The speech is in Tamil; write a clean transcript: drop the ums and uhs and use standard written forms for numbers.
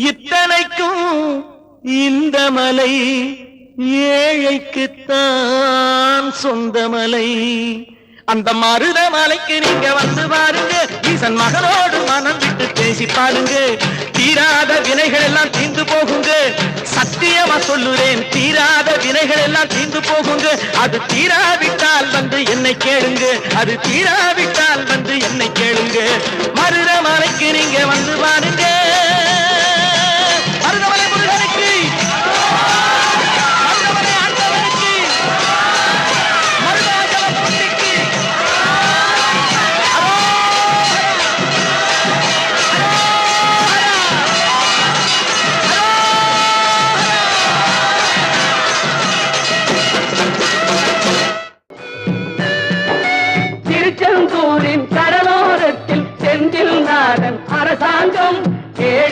இத்தனைக்கும் இந்த மலை ஏழைக்குத்தான் சொந்த மலை. அந்த மருத மலைக்கு நீங்க வந்து பாருங்க, ஈசன் மகனோடு மனம் விட்டு பேசி பாருங்க. தீராத வினைகள் எல்லாம் தீர்ந்து போகுங்க, சத்தியமா சொல்லுறேன், தீராத வினைகள் எல்லாம் தீர்ந்து போகுங்க. அது தீராவிட்டால் வந்து என்னை கேளுங்க, அது தீராவிட்டால் வந்து என்னை கேளுங்க. மருத மலைக்கு நீங்க வந்து பாருங்க.